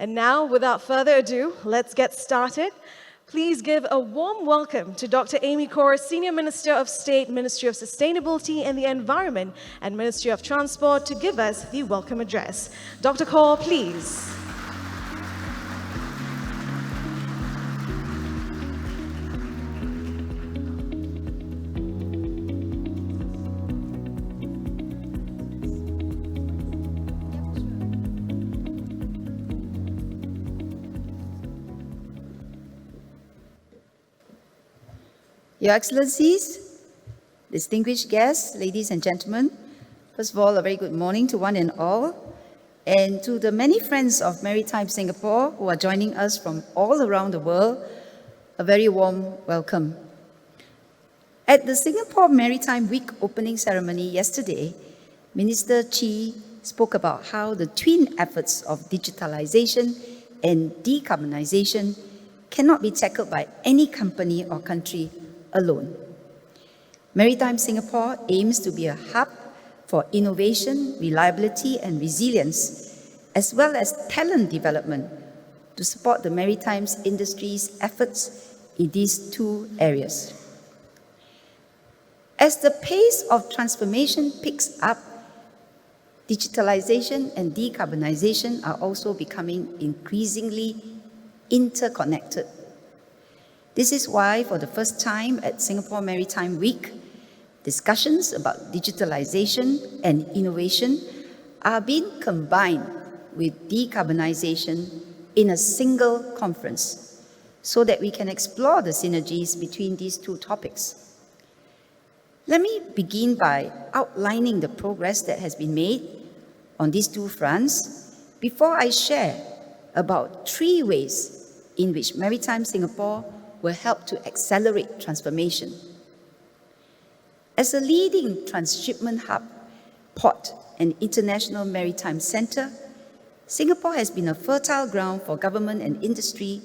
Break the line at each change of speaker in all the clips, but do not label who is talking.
And now, without further ado, let's get started. Please give a warm welcome to Dr. Amy Khor, Senior Minister of State, Ministry of Sustainability and the Environment, and Ministry of Transport, to give us the welcome address. Dr. Khor, please.
Your Excellencies, distinguished guests, ladies and gentlemen, first of all, a very good morning to one and all, and to the many friends of Maritime Singapore who are joining us from all around the world, a very warm welcome. At the Singapore Maritime Week opening ceremony yesterday, Minister Chee spoke about how the twin efforts of digitalization and decarbonization cannot be tackled by any company or country alone. Maritime Singapore aims to be a hub for innovation, reliability, and resilience, as well as talent development to support the maritime industry's efforts in these two areas. As the pace of transformation picks up, digitalization and decarbonization are also becoming increasingly interconnected. This is why, for the first time at Singapore Maritime Week, discussions about digitalization and innovation are being combined with decarbonization in a single conference so that we can explore the synergies between these two topics. Let me begin by outlining the progress that has been made on these two fronts before I share about 3 ways in which Maritime Singapore will help to accelerate transformation. As a leading transshipment hub, port, and international maritime center, Singapore has been a fertile ground for government and industry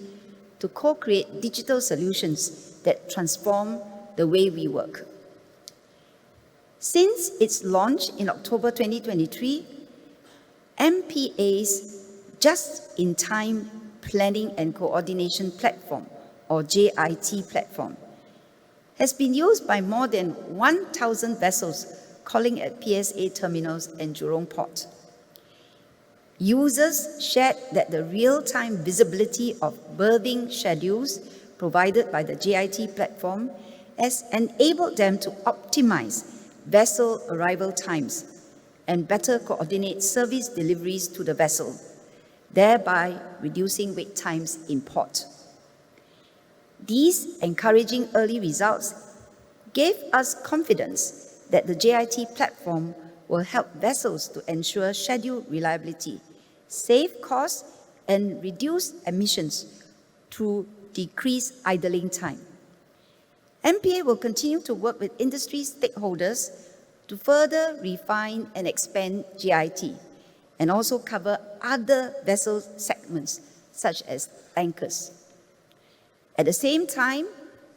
to co-create digital solutions that transform the way we work. Since its launch in October 2023, MPA's Just-in-Time Planning and Coordination Platform, or JIT platform, has been used by more than 1,000 vessels calling at PSA terminals and Jurong Port. Users shared that the real-time visibility of berthing schedules provided by the JIT platform has enabled them to optimize vessel arrival times and better coordinate service deliveries to the vessel, thereby reducing wait times in port. These encouraging early results gave us confidence that the JIT platform will help vessels to ensure schedule reliability, save costs, and reduce emissions through decreased idling time. MPA will continue to work with industry stakeholders to further refine and expand JIT and also cover other vessel segments such as tankers. At the same time,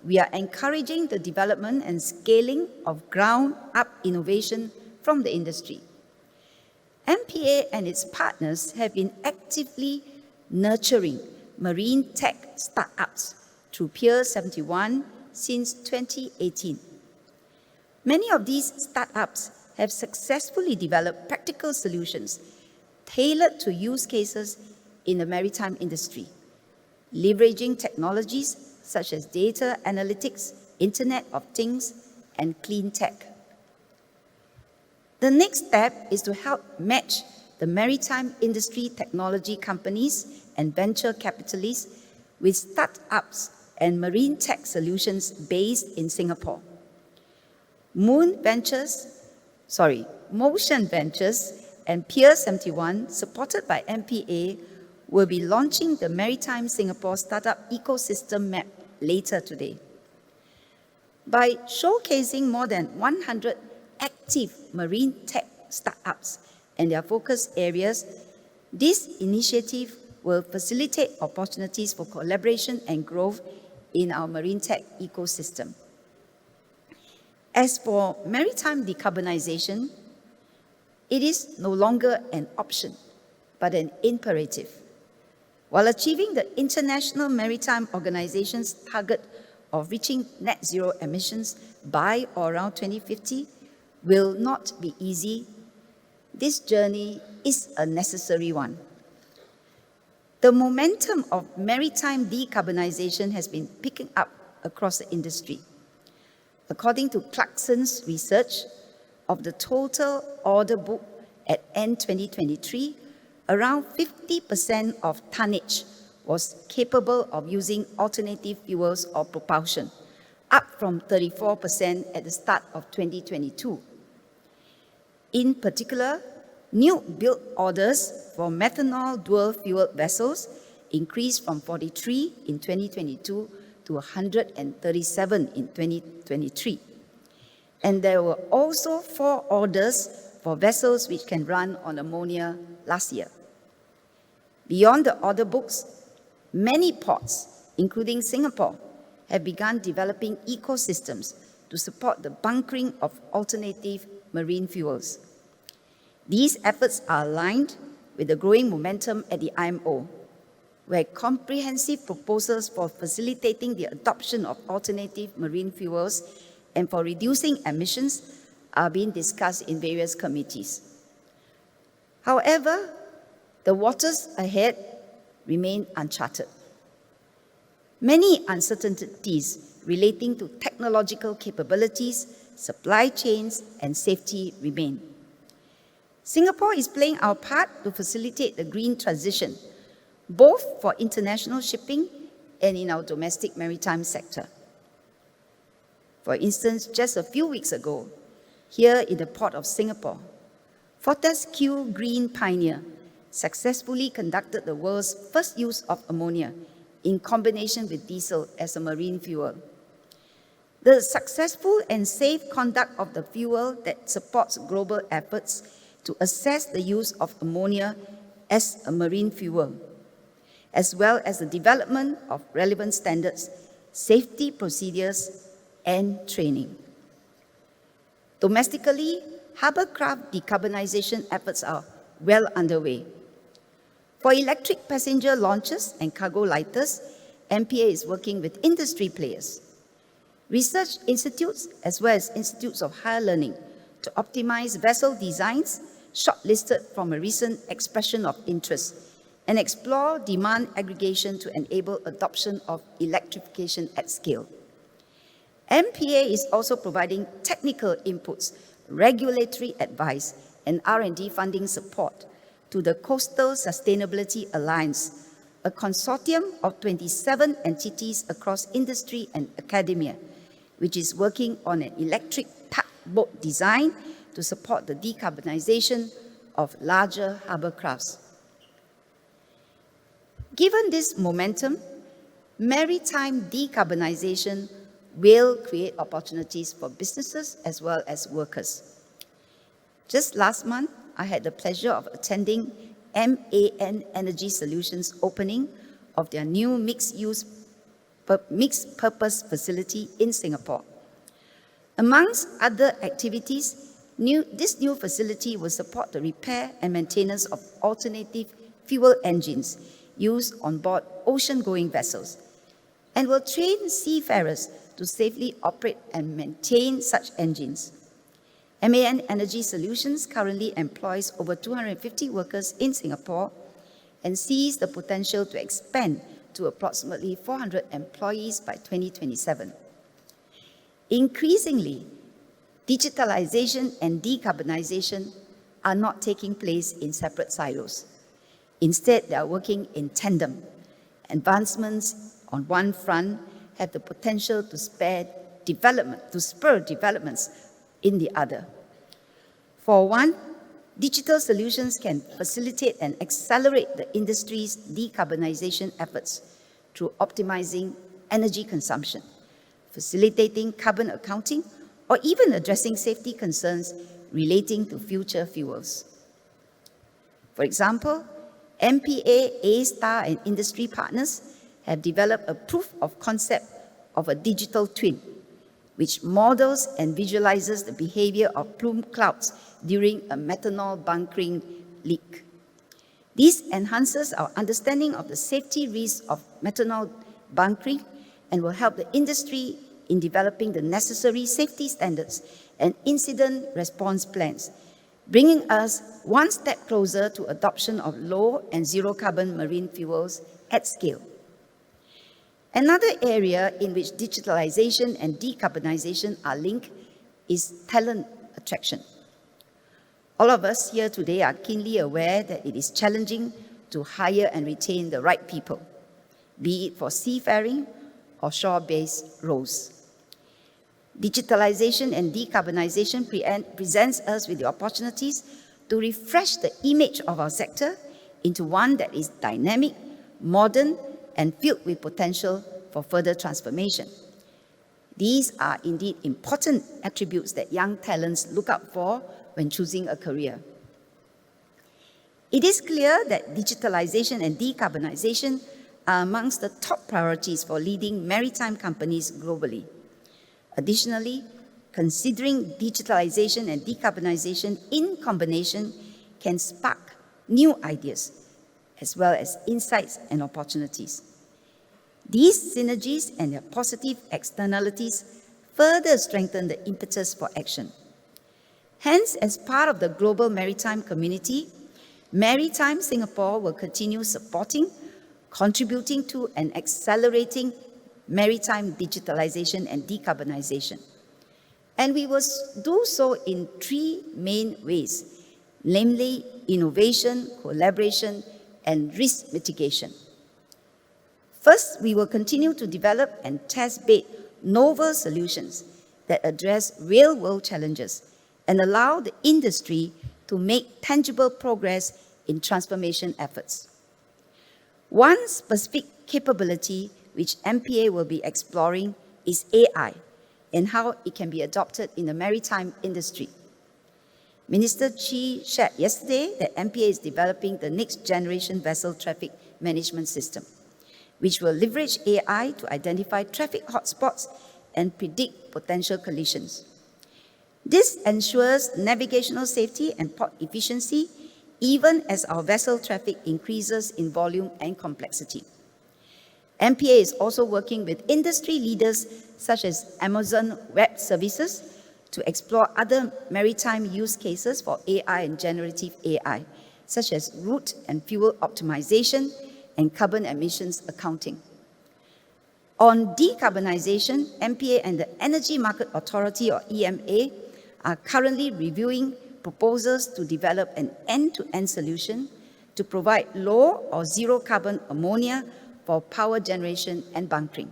we are encouraging the development and scaling of ground-up innovation from the industry. MPA and its partners have been actively nurturing marine tech startups through Pier 71 since 2018. Many of these startups have successfully developed practical solutions tailored to use cases in the maritime industry, leveraging technologies such as data analytics, Internet of Things, and clean tech. The next step is to help match the maritime industry technology companies and venture capitalists with startups and marine tech solutions based in Singapore. Motion Ventures and Pier 71, supported by MPA, will be launching the Maritime Singapore Startup Ecosystem Map later today. By showcasing more than 100 active marine tech startups and their focus areas, this initiative will facilitate opportunities for collaboration and growth in our marine tech ecosystem. As for maritime decarbonization, it is no longer an option, but an imperative. while achieving the International Maritime Organization's target of reaching net zero emissions by or around 2050 will not be easy. This journey is a necessary one. The momentum of maritime decarbonization has been picking up across the industry. According to Clarkson's research, of the total order book at end 2023, around 50% of tonnage was capable of using alternative fuels or propulsion, up from 34% at the start of 2022. In particular, new build orders for methanol dual-fueled vessels increased from 43 in 2022 to 137 in 2023. And there were also 4 orders for vessels which can run on ammonia last year. Beyond the order books, many ports, including Singapore, have begun developing ecosystems to support the bunkering of alternative marine fuels. These efforts are aligned with the growing momentum at the IMO, where comprehensive proposals for facilitating the adoption of alternative marine fuels and for reducing emissions are being discussed in various committees. However, the waters ahead remain uncharted. Many uncertainties relating to technological capabilities, supply chains, and safety remain. Singapore is playing our part to facilitate the green transition, both for international shipping and in our domestic maritime sector. For instance, just a few weeks ago, here in the Port of Singapore, Fortescue Green Pioneer successfully conducted the world's first use of ammonia in combination with diesel as a marine fuel. The successful and safe conduct of the fuel that supports global efforts to assess the use of ammonia as a marine fuel, as well as the development of relevant standards, safety procedures, and training. Domestically, harbourcraft decarbonization efforts are well underway. For electric passenger launches and cargo lighters, MPA is working with industry players, research institutes, as well as institutes of higher learning to optimize vessel designs shortlisted from a recent expression of interest and explore demand aggregation to enable adoption of electrification at scale. MPA is also providing technical inputs, regulatory advice, and R&D funding support to the Coastal Sustainability Alliance, a consortium of 27 entities across industry and academia, which is working on an electric tugboat design to support the decarbonization of larger harbour crafts. Given this momentum, maritime decarbonization will create opportunities for businesses as well as workers. Just last month, I had the pleasure of attending MAN Energy Solutions' opening of their new mixed-purpose facility in Singapore. Amongst other activities, this new facility will support the repair and maintenance of alternative fuel engines used on board ocean-going vessels and will train seafarers to safely operate and maintain such engines. MAN Energy Solutions currently employs over 250 workers in Singapore and sees the potential to expand to approximately 400 employees by 2027. Increasingly, digitalization and decarbonization are not taking place in separate silos. Instead, they are working in tandem. Advancements on one front have the potential to spur developments in the other. For one, digital solutions can facilitate and accelerate the industry's decarbonization efforts through optimizing energy consumption, facilitating carbon accounting, or even addressing safety concerns relating to future fuels. For example, MPA, A-Star, and industry partners have developed a proof of concept of a digital twin, which models and visualizes the behavior of plume clouds during a methanol bunkering leak. This enhances our understanding of the safety risks of methanol bunkering and will help the industry in developing the necessary safety standards and incident response plans, bringing us one step closer to adoption of low and zero carbon marine fuels at scale. Another area in which digitalization and decarbonization are linked is talent attraction. All of us here today are keenly aware that it is challenging to hire and retain the right people, be it for seafaring or shore-based roles. Digitalization and decarbonization presents us with the opportunities to refresh the image of our sector into one that is dynamic, modern, and filled with potential for further transformation. These are indeed important attributes that young talents look out for when choosing a career. It is clear that digitalization and decarbonization are amongst the top priorities for leading maritime companies globally. Additionally, considering digitalization and decarbonization in combination can spark new ideas, as well as insights and opportunities. These synergies and their positive externalities further strengthen the impetus for action. Hence, as part of the global maritime community, Maritime Singapore will continue supporting, contributing to, and accelerating maritime digitalization and decarbonization. And we will do so in three main ways, namely innovation, collaboration, and risk mitigation. First, we will continue to develop and test-bed novel solutions that address real-world challenges and allow the industry to make tangible progress in transformation efforts. One specific capability which MPA will be exploring is AI and how it can be adopted in the maritime industry. Minister Chi shared yesterday that MPA is developing the next generation vessel traffic management system, which will leverage AI to identify traffic hotspots and predict potential collisions. This ensures navigational safety and port efficiency, even as our vessel traffic increases in volume and complexity. MPA is also working with industry leaders such as Amazon Web Services to explore other maritime use cases for AI and generative AI, such as route and fuel optimization and carbon emissions accounting. On decarbonization, MPA and the Energy Market Authority, or EMA, are currently reviewing proposals to develop an end-to-end solution to provide low or zero carbon ammonia for power generation and bunkering.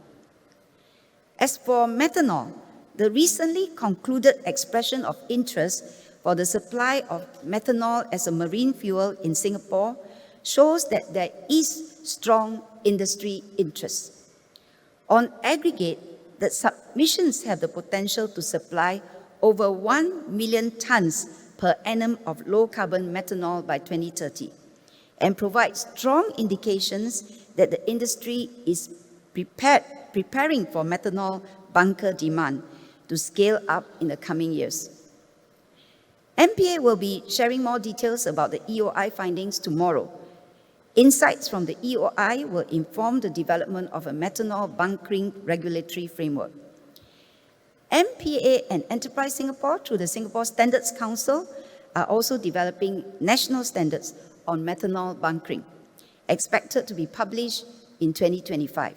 As for methanol, the recently concluded expression of interest for the supply of methanol as a marine fuel in Singapore shows that there is strong industry interest. On aggregate, the submissions have the potential to supply over 1 million tons per annum of low-carbon methanol by 2030 and provide strong indications that the industry is preparing for methanol bunker demand to scale up in the coming years. MPA will be sharing more details about the EOI findings tomorrow. Insights from the EOI will inform the development of a methanol bunkering regulatory framework. MPA and Enterprise Singapore, through the Singapore Standards Council, are also developing national standards on methanol bunkering, expected to be published in 2025.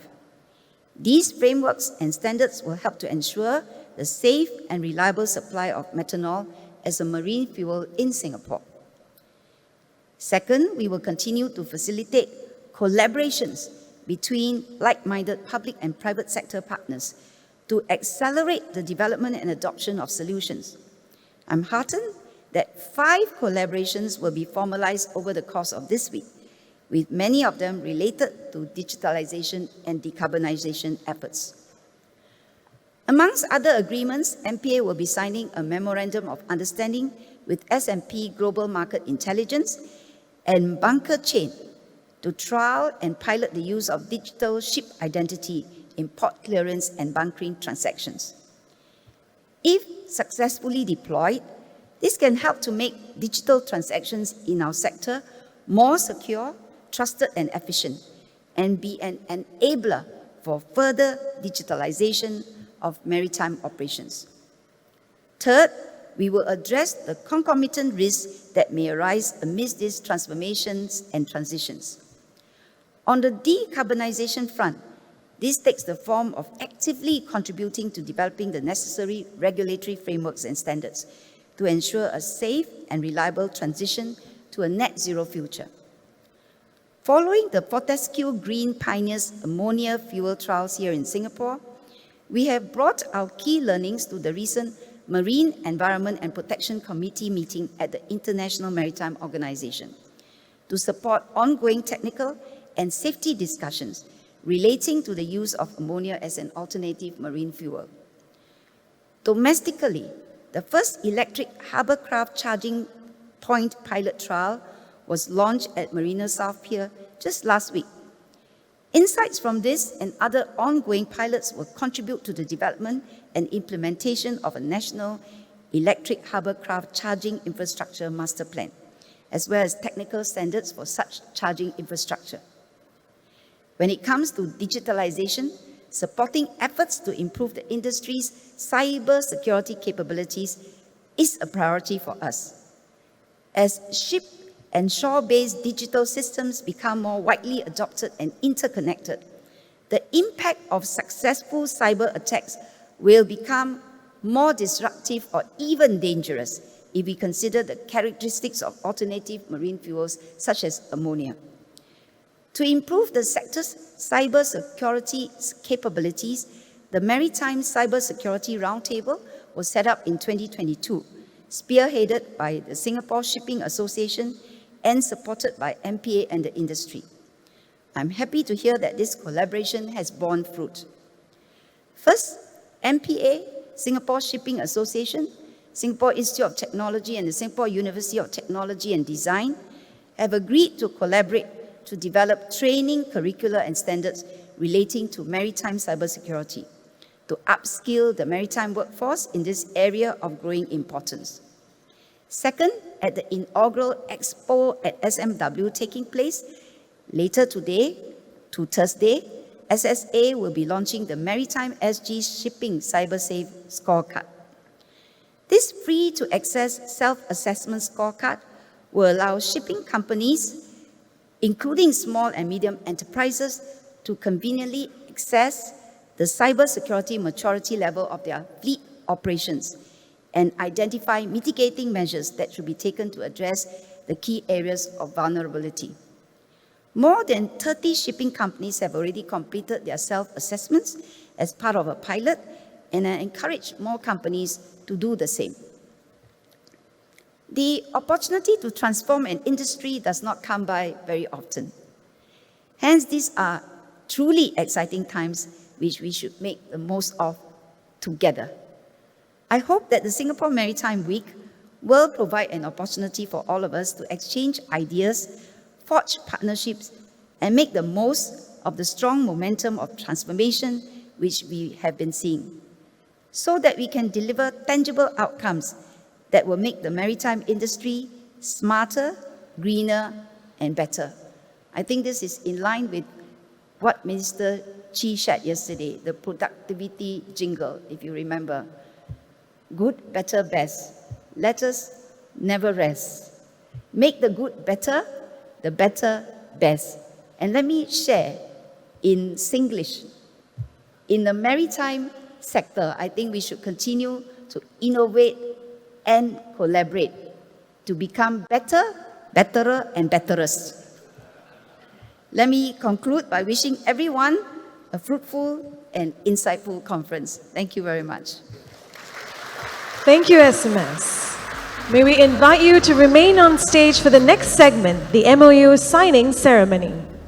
These frameworks and standards will help to ensure the safe and reliable supply of methanol as a marine fuel in Singapore. Second, we will continue to facilitate collaborations between like-minded public and private sector partners to accelerate the development and adoption of solutions. I'm heartened that 5 collaborations will be formalized over the course of this week, with many of them related to digitalization and decarbonization efforts. Amongst other agreements, MPA will be signing a memorandum of understanding with S&P Global Market Intelligence and Bunker Chain to trial and pilot the use of digital ship identity in port clearance and bunkering transactions. If successfully deployed, this can help to make digital transactions in our sector more secure, trusted and efficient, and be an enabler for further digitalization of maritime operations. Third, we will address the concomitant risks that may arise amidst these transformations and transitions. On the decarbonization front, this takes the form of actively contributing to developing the necessary regulatory frameworks and standards to ensure a safe and reliable transition to a net zero future. Following the Fortescue Green Pioneers ammonia fuel trials here in Singapore, we have brought our key learnings to the recent Marine Environment and Protection Committee meeting at the International Maritime Organization to support ongoing technical and safety discussions relating to the use of ammonia as an alternative marine fuel. Domestically, the first electric hovercraft charging point pilot trial was launched at Marina South Pier just last week. Insights from this and other ongoing pilots will contribute to the development and implementation of a national electric hovercraft charging infrastructure master plan, as well as technical standards for such charging infrastructure. When it comes to digitalization, supporting efforts to improve the industry's cyber security capabilities is a priority for us. As ship and shore-based digital systems become more widely adopted and interconnected, the impact of successful cyber attacks will become more disruptive or even dangerous if we consider the characteristics of alternative marine fuels such as ammonia. To improve the sector's cyber security capabilities, the Maritime Cyber Security Roundtable was set up in 2022, spearheaded by the Singapore Shipping Association and supported by MPA and the industry. I'm happy to hear that this collaboration has borne fruit. First, MPA, Singapore Shipping Association, Singapore Institute of Technology and the Singapore University of Technology and Design have agreed to collaborate to develop training curricula and standards relating to maritime cybersecurity, to upskill the maritime workforce in this area of growing importance. Second, at the inaugural Expo at SMW taking place later today to Thursday, SSA will be launching the Maritime SG Shipping CyberSafe Scorecard. This free-to-access self-assessment scorecard will allow shipping companies, including small and medium enterprises, to conveniently access the cybersecurity maturity level of their fleet operations and identify mitigating measures that should be taken to address the key areas of vulnerability. More than 30 shipping companies have already completed their self-assessments as part of a pilot, and I encourage more companies to do the same. The opportunity to transform an industry does not come by very often. Hence, these are truly exciting times which we should make the most of together. I hope that the Singapore Maritime Week will provide an opportunity for all of us to exchange ideas, forge partnerships, and make the most of the strong momentum of transformation which we have been seeing, so that we can deliver tangible outcomes that will make the maritime industry smarter, greener, and better. I think this is in line with what Minister Chi shared yesterday, the productivity jingle, if you remember. Good, better, best. Let us never rest. Make the good better, the better best. And let me share in Singlish. In the maritime sector, I think we should continue to innovate and collaborate to become better, betterer, and betterest. Let me conclude by wishing everyone a fruitful and insightful conference. Thank you very much.
Thank you, SMS. May we invite you to remain on stage for the next segment, the MOU signing ceremony.